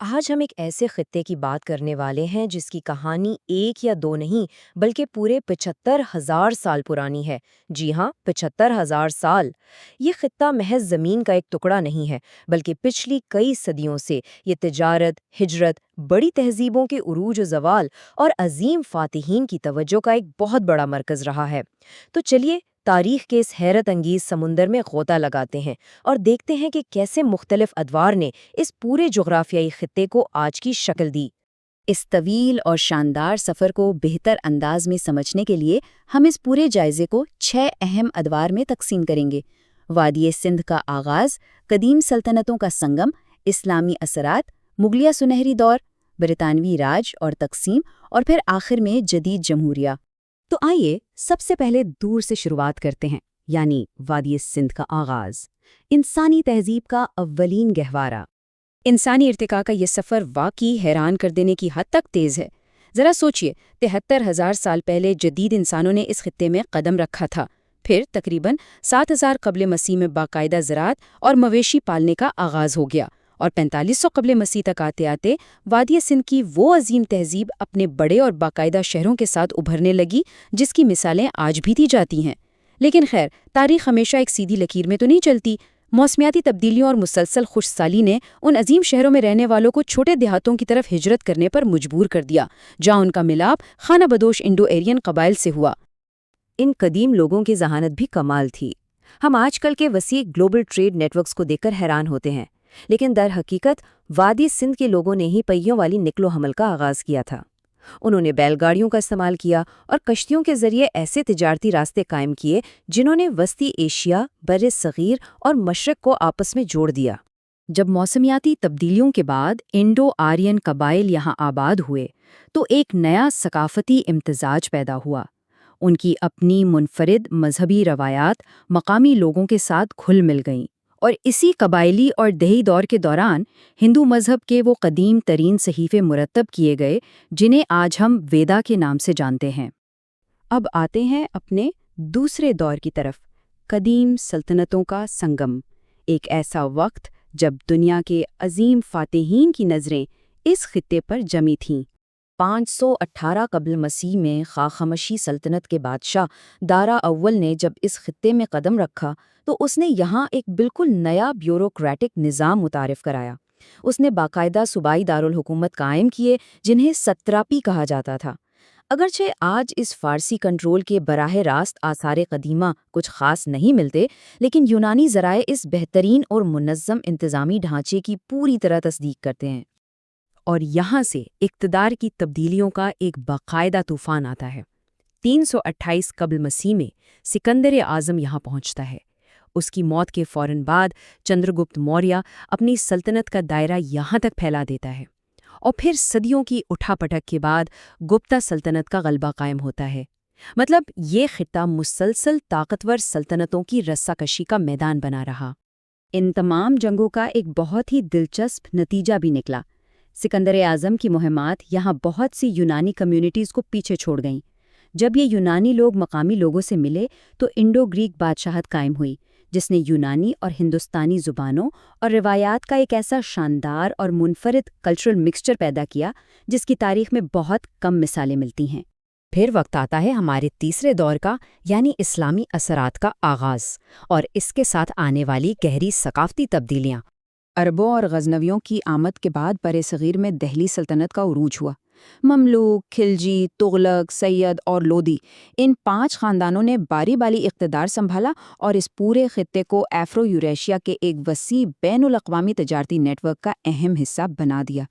آج ہم ایک ایسے خطے کی بات کرنے والے ہیں جس کی کہانی ایک یا دو نہیں بلکہ پورے 75,000 سال پرانی ہے۔ جی ہاں، 75,000 سال۔ یہ خطہ محض زمین کا ایک ٹکڑا نہیں ہے بلکہ پچھلی کئی صدیوں سے یہ تجارت، ہجرت، بڑی تہذیبوں کے عروج و زوال اور عظیم فاتحین کی توجہ کا ایک بہت بڑا مرکز رہا ہے۔ تو چلیے تاریخ کے اس حیرت انگیز سمندر میں غوطہ لگاتے ہیں اور دیکھتے ہیں کہ کیسے مختلف ادوار نے اس پورے جغرافیائی خطے کو آج کی شکل دی۔ اس طویل اور شاندار سفر کو بہتر انداز میں سمجھنے کے لیے ہم اس پورے جائزے کو 6 اہم ادوار میں تقسیم کریں گے۔ وادی سندھ کا آغاز، قدیم سلطنتوں کا سنگم، اسلامی اثرات، مغلیہ سنہری دور، برطانوی راج اور تقسیم، اور پھر آخر میں جدید جمہوریہ۔ تو آئیے سب سے پہلے دور سے شروعات کرتے ہیں، یعنی وادی سندھ کا آغاز، انسانی تہذیب کا اولین گہوارہ۔ انسانی ارتقاء کا یہ سفر واقعی حیران کر دینے کی حد تک تیز ہے۔ ذرا سوچئے، 73,000 سال پہلے جدید انسانوں نے اس خطے میں قدم رکھا تھا، پھر تقریباً 7,000 قبل مسیح میں باقاعدہ زراعت اور مویشی پالنے کا آغاز ہو گیا، اور 4500 قبل مسیح تک آتے آتے وادی سندھ کی وہ عظیم تہذیب اپنے بڑے اور باقاعدہ شہروں کے ساتھ ابھرنے لگی جس کی مثالیں آج بھی دی جاتی ہیں۔ لیکن خیر، تاریخ ہمیشہ ایک سیدھی لکیر میں تو نہیں چلتی۔ موسمیاتی تبدیلیوں اور مسلسل خشک سالی نے ان عظیم شہروں میں رہنے والوں کو چھوٹے دیہاتوں کی طرف ہجرت کرنے پر مجبور کر دیا، جہاں ان کا ملاپ خانہ بدوش انڈو ایرین قبائل سے ہوا۔ ان قدیم لوگوں کی ذہانت بھی کمال تھی۔ ہم آج کل کے وسیع گلوبل ٹریڈ نیٹ ورکس کو دیکھ کر حیران ہوتے ہیں، لیکن در حقیقت وادی سندھ کے لوگوں نے ہی پہیوں والی نقل و حمل کا آغاز کیا تھا۔ انہوں نے بیل گاڑیوں کا استعمال کیا اور کشتیوں کے ذریعے ایسے تجارتی راستے قائم کیے جنہوں نے وسطی ایشیا، بر صغیر اور مشرق کو آپس میں جوڑ دیا۔ جب موسمیاتی تبدیلیوں کے بعد انڈو آرین قبائل یہاں آباد ہوئے تو ایک نیا ثقافتی امتزاج پیدا ہوا۔ ان کی اپنی منفرد مذہبی روایات مقامی لوگوں کے ساتھ گھل مل گئیں، اور اسی قبائلی اور دیہی دور کے دوران ہندو مذہب کے وہ قدیم ترین صحیفے مرتب کیے گئے جنہیں آج ہم ویدا کے نام سے جانتے ہیں۔ اب آتے ہیں اپنے دوسرے دور کی طرف، قدیم سلطنتوں کا سنگم، ایک ایسا وقت جب دنیا کے عظیم فاتحین کی نظریں اس خطے پر جمی تھیں۔ 518 قبل مسیح میں خاخامشی سلطنت کے بادشاہ دارا اول نے جب اس خطے میں قدم رکھا تو اس نے یہاں ایک بالکل نیا بیوروکریٹک نظام متعارف کرایا۔ اس نے باقاعدہ صوبائی دارالحکومت قائم کیے جنہیں ستراپی کہا جاتا تھا۔ اگرچہ آج اس فارسی کنٹرول کے براہ راست آثار قدیمہ کچھ خاص نہیں ملتے، لیکن یونانی ذرائع اس بہترین اور منظم انتظامی ڈھانچے کی پوری طرح تصدیق کرتے ہیں۔ اور یہاں سے اقتدار کی تبدیلیوں کا ایک باقاعدہ طوفان آتا ہے۔ 328 قبل مسیح میں سکندر اعظم یہاں پہنچتا ہے۔ اس کی موت کے فوراً بعد چندرگپت موریہ اپنی سلطنت کا دائرہ یہاں تک پھیلا دیتا ہے، اور پھر صدیوں کی اٹھا پٹک کے بعد گپتا سلطنت کا غلبہ قائم ہوتا ہے۔ مطلب یہ خطہ مسلسل طاقتور سلطنتوں کی رسہ کشی کا میدان بنا رہا۔ ان تمام جنگوں کا ایک بہت ہی دلچسپ نتیجہ بھی نکلا۔ سکندر اعظم کی مہمات یہاں بہت سی یونانی کمیونٹیز کو پیچھے چھوڑ گئیں۔ جب یہ یونانی لوگ مقامی لوگوں سے ملے تو انڈو گریک بادشاہت قائم ہوئی، جس نے یونانی اور ہندوستانی زبانوں اور روایات کا ایک ایسا شاندار اور منفرد کلچرل مکسچر پیدا کیا جس کی تاریخ میں بہت کم مثالیں ملتی ہیں۔ پھر وقت آتا ہے ہمارے تیسرے دور کا، یعنی اسلامی اثرات کا آغاز، اور اس کے ساتھ آنے والی گہری ثقافتی تبدیلیاں۔ عربوں اور غزنویوں کی آمد کے بعد برصغیر میں دہلی سلطنت کا عروج ہوا۔ مملوک، خلجی، تغلق، سید اور لودھی، ان 5 خاندانوں نے باری باری اقتدار سنبھالا اور اس پورے خطے کو ایفرو یوریشیا کے ایک وسیع بین الاقوامی تجارتی نیٹ ورک کا اہم حصہ بنا دیا۔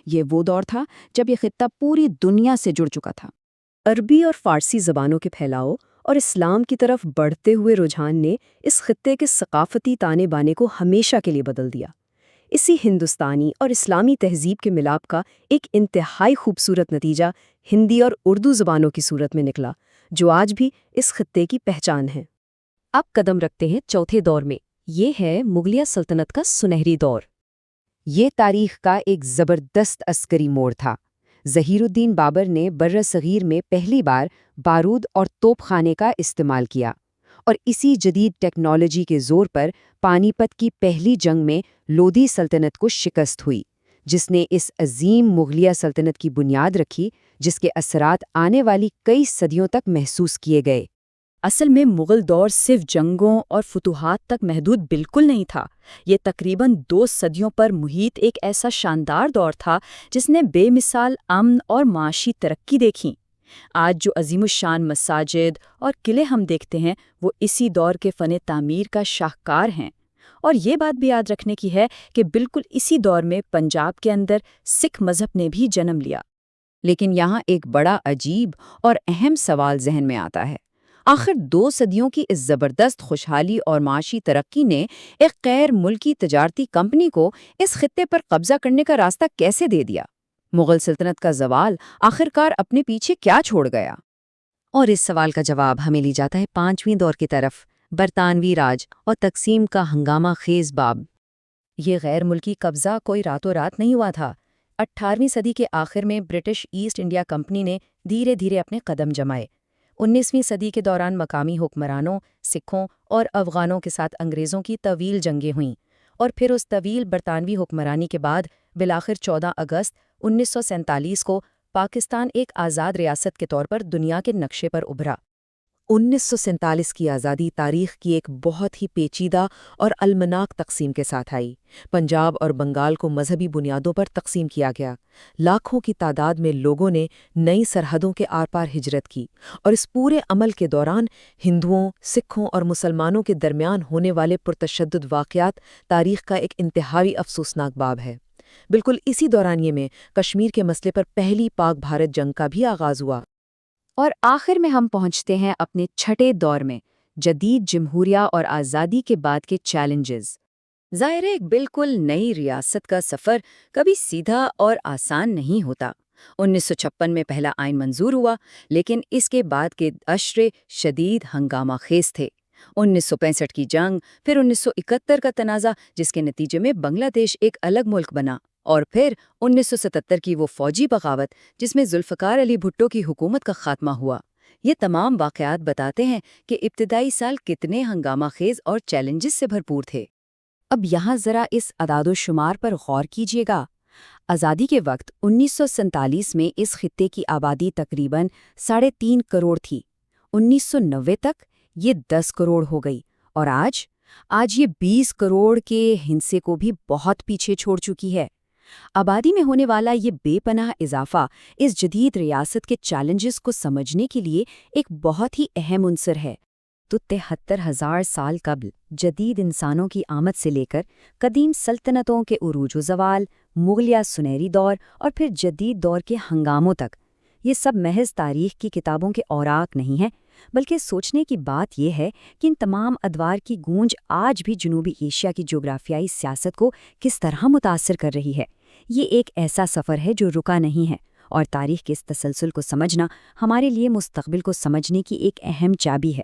یہ وہ دور تھا جب یہ خطہ پوری دنیا سے جڑ چکا تھا۔ عربی اور فارسی زبانوں کے پھیلاؤ اور اسلام کی طرف بڑھتے ہوئے رجحان نے اس خطے کے ثقافتی تانے بانے کو ہمیشہ کے لیے بدل دیا۔ اسی ہندوستانی اور اسلامی تہذیب کے ملاپ کا ایک انتہائی خوبصورت نتیجہ ہندی اور اردو زبانوں کی صورت میں نکلا، جو آج بھی اس خطے کی پہچان ہے۔ اب قدم رکھتے ہیں چوتھے دور میں، یہ ہے مغلیہ سلطنت کا سنہری دور۔ یہ تاریخ کا ایک زبردست عسکری موڑ تھا۔ ظہیر الدین بابر نے برصغیر میں پہلی بار بارود اور توپ خانے کا استعمال کیا، اور اسی جدید ٹیکنالوجی کے زور پر پانی پت کی پہلی جنگ میں لودھی سلطنت کو شکست ہوئی، جس نے اس عظیم مغلیہ سلطنت کی بنیاد رکھی، جس کے اثرات آنے والی کئی صدیوں تک محسوس کیے گئے۔ اصل میں مغل دور صرف جنگوں اور فتوحات تک محدود بالکل نہیں تھا۔ یہ تقریباً 2 صدیوں پر محیط ایک ایسا شاندار دور تھا جس نے بے مثال امن اور معاشی ترقی دیکھی۔ آج جو عظیم الشان مساجد اور قلعے ہم دیکھتے ہیں وہ اسی دور کے فن تعمیر کا شاہکار ہیں۔ اور یہ بات بھی یاد رکھنے کی ہے کہ بالکل اسی دور میں پنجاب کے اندر سکھ مذہب نے بھی جنم لیا۔ لیکن یہاں ایک بڑا عجیب اور اہم سوال ذہن میں آتا ہے۔ آخر 2 صدیوں کی اس زبردست خوشحالی اور معاشی ترقی نے ایک غیر ملکی تجارتی کمپنی کو اس خطے پر قبضہ کرنے کا راستہ کیسے دے دیا؟ مغل سلطنت کا زوال آخرکار اپنے پیچھے کیا چھوڑ گیا؟ اور اس سوال کا جواب ہمیں لی جاتا ہے 5ویں دور کی طرف، برطانوی راج اور تقسیم کا ہنگامہ خیز باب۔ یہ غیر ملکی قبضہ کوئی راتوں رات نہیں ہوا تھا۔ 18ویں صدی کے آخر میں برٹش ایسٹ انڈیا کمپنی نے دھیرے دھیرے اپنے قدم جمائے۔ 19ویں صدی کے دوران مقامی حکمرانوں، سکھوں اور افغانوں کے ساتھ انگریزوں کی طویل جنگیں ہوئیں، اور پھر اس طویل برطانوی حکمرانی کے بعد بالآخر 14 اگست 1947 کو پاکستان ایک آزاد ریاست کے طور پر دنیا کے نقشے پر ابھرا۔ 1947 کی آزادی تاریخ کی ایک بہت ہی پیچیدہ اور المناک تقسیم کے ساتھ آئی۔ پنجاب اور بنگال کو مذہبی بنیادوں پر تقسیم کیا گیا۔ لاکھوں کی تعداد میں لوگوں نے نئی سرحدوں کے آر پار ہجرت کی، اور اس پورے عمل کے دوران ہندوؤں، سکھوں اور مسلمانوں کے درمیان ہونے والے پرتشدد واقعات تاریخ کا ایک انتہائی افسوسناک باب ہے۔ بالکل اسی دورانیے میں کشمیر کے مسئلے پر پہلی پاک بھارت جنگ کا بھی آغاز ہوا۔ اور آخر میں ہم پہنچتے ہیں اپنے چھٹے دور میں، جدید جمہوریہ اور آزادی کے بعد کے چیلنجز۔ ظاہر ہے ایک بالکل نئی ریاست کا سفر کبھی سیدھا اور آسان نہیں ہوتا۔ 1956 میں پہلا آئین منظور ہوا، لیکن اس کے بعد کے اشرے شدید ہنگامہ خیز تھے۔ 1965 کی جنگ، پھر 1971 کا تنازع جس کے نتیجے میں بنگلہ دیش ایک الگ ملک بنا، اور پھر 1977 کی وہ فوجی بغاوت جس میں ذوالفقار علی بھٹو کی حکومت کا خاتمہ ہوا۔ یہ تمام واقعات بتاتے ہیں کہ ابتدائی سال کتنے ہنگامہ خیز اور چیلنجز سے بھرپور تھے۔ اب یہاں ذرا اس اعداد و شمار پر غور کیجیے گا۔ آزادی کے وقت 1947 میں اس خطے کی آبادی تقریباً 3.5 کروڑ تھی۔ 1990 تک یہ 10 کروڑ ہو گئی، اور آج یہ 20 کروڑ کے ہندسے کو بھی بہت پیچھے چھوڑ چکی ہے۔ آبادی میں ہونے والا یہ بے پناہ اضافہ اس جدید ریاست کے چیلنجز کو سمجھنے کے لیے ایک بہت ہی اہم عنصر ہے۔ تو 73,000 سال قبل جدید انسانوں کی آمد سے لے کر قدیم سلطنتوں کے عروج و زوال، مغلیہ سنہری دور اور پھر جدید دور کے ہنگاموں تک، یہ سب محض تاریخ کی کتابوں کے اوراق نہیں ہیں، بلکہ سوچنے کی بات یہ ہے کہ ان تمام ادوار کی گونج آج بھی جنوبی ایشیا کی جغرافیائی سیاست کو کس طرح متاثر کر رہی ہے۔ یہ ایک ایسا سفر ہے جو رکا نہیں ہے، اور تاریخ کے اس تسلسل کو سمجھنا ہمارے لیے مستقبل کو سمجھنے کی ایک اہم چابی ہے۔